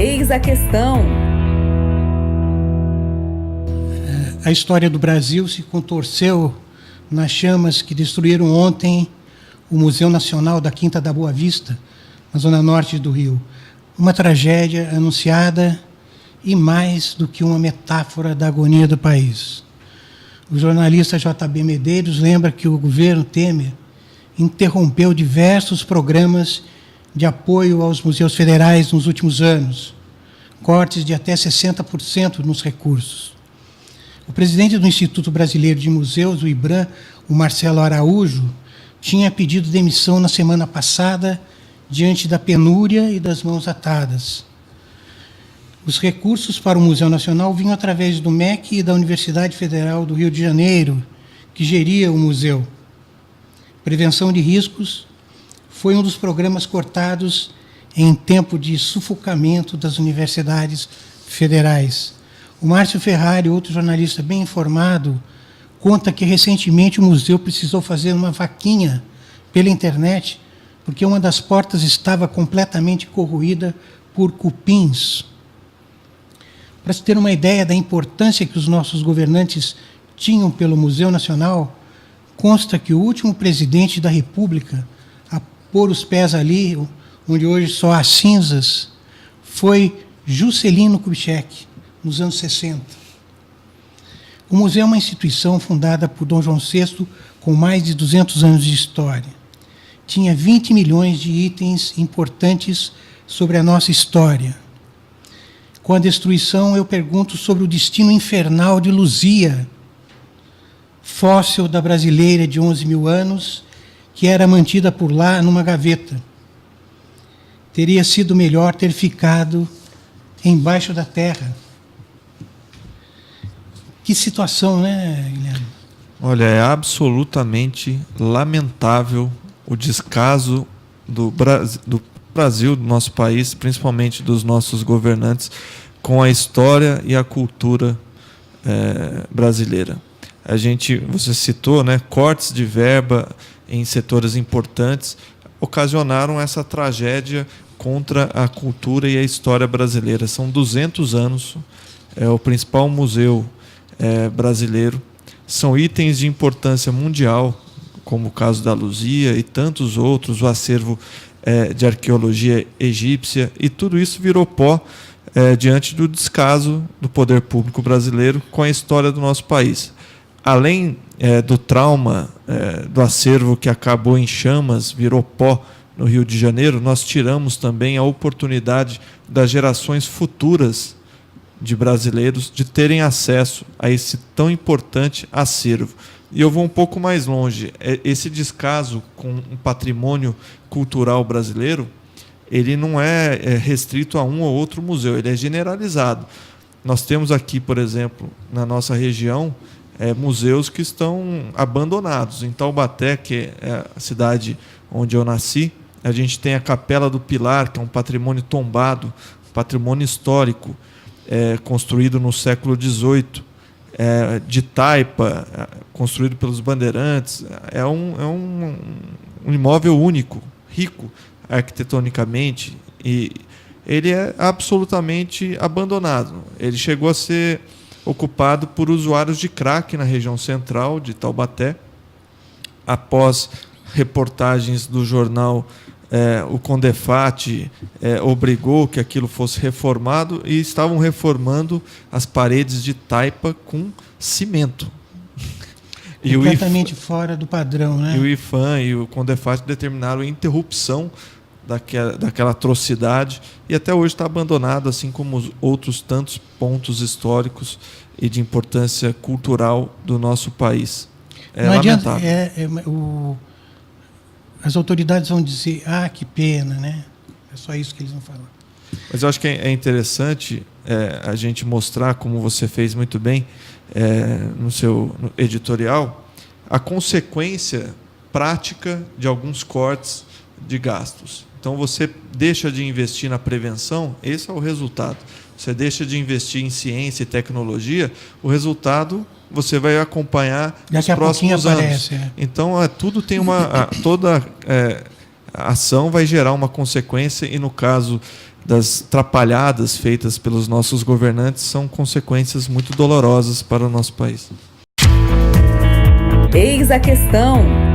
Eis a questão. A história do Brasil se contorceu nas chamas que destruíram ontem o Museu Nacional da Quinta da Boa Vista, na zona norte do Rio. Uma tragédia anunciada e mais do que uma metáfora da agonia do país. O jornalista J.B. Medeiros lembra que o governo Temer interrompeu diversos programas de apoio aos museus federais nos últimos anos, cortes de até 60% nos recursos. O presidente do Instituto Brasileiro de Museus, o IBRAM, o Marcelo Araújo, tinha pedido demissão na semana passada diante da penúria e das mãos atadas. Os recursos para o Museu Nacional vinham através do MEC e da Universidade Federal do Rio de Janeiro, que geria o museu. Prevenção de riscos foi um dos programas cortados em tempo de sufocamento das universidades federais. O Márcio Ferrari, outro jornalista bem informado, conta que recentemente o museu precisou fazer uma vaquinha pela internet, porque uma das portas estava completamente corroída por cupins. Para se ter uma ideia da importância que os nossos governantes tinham pelo Museu Nacional, consta que o último presidente da República a pôr os pés ali, onde hoje só há cinzas, foi Juscelino Kubitschek, nos anos 60. O museu é uma instituição fundada por Dom João VI com mais de 200 anos de história. Tinha 20 milhões de itens importantes sobre a nossa história. Com a destruição, eu pergunto sobre o destino infernal de Luzia, fóssil da brasileira de 11 mil anos, que era mantida por lá numa gaveta. Teria sido melhor ter ficado embaixo da terra. Que situação, né, Guilherme? Olha, é absolutamente lamentável o descaso do Brasil, do nosso país, principalmente dos nossos governantes, com a história e a cultura brasileira. Você citou, né, cortes de verba em setores importantes ocasionaram essa tragédia contra a cultura e a história brasileira. São 200 anos, é o principal museu brasileiro. São itens de importância mundial, como o caso da Luzia e tantos outros, o acervo de arqueologia egípcia, e tudo isso virou pó diante do descaso do poder público brasileiro com a história do nosso país. Além do trauma do acervo que acabou em chamas, virou pó no Rio de Janeiro, nós tiramos também a oportunidade das gerações futuras de brasileiros de terem acesso a esse tão importante acervo. E eu vou um pouco mais longe. Esse descaso com o patrimônio cultural brasileiro, ele não é restrito a um ou outro museu, ele é generalizado. Nós temos aqui, por exemplo, na nossa região, museus que estão abandonados. Em Taubaté, que é a cidade onde eu nasci, a gente tem a Capela do Pilar, que é um patrimônio tombado, patrimônio histórico, construído no século XVIII, de taipa, construído pelos bandeirantes. É um imóvel único, rico arquitetonicamente, e ele é absolutamente abandonado. Ele chegou a ser ocupado por usuários de crack na região central de Taubaté. Após reportagens do jornal o Condefat obrigou que aquilo fosse reformado, e estavam reformando as paredes de taipa com cimento. Completamente fora do padrão, né? E o IPHAN e o Condefat determinaram a interrupção daquela atrocidade, e até hoje está abandonado, assim como os outros tantos pontos históricos e de importância cultural do nosso país. Não adianta, as autoridades vão dizer, que pena, né? É só isso que eles vão falar. Mas eu acho que é interessante a gente mostrar, como você fez muito bem no seu editorial, a consequência prática de alguns cortes de gastos. Então, você deixa de investir na prevenção, esse é o resultado. Você deixa de investir em ciência e tecnologia, o resultado você vai acompanhar nos próximos anos. Então, tudo tem toda ação vai gerar uma consequência e, no caso das atrapalhadas feitas pelos nossos governantes, são consequências muito dolorosas para o nosso país. Eis a questão.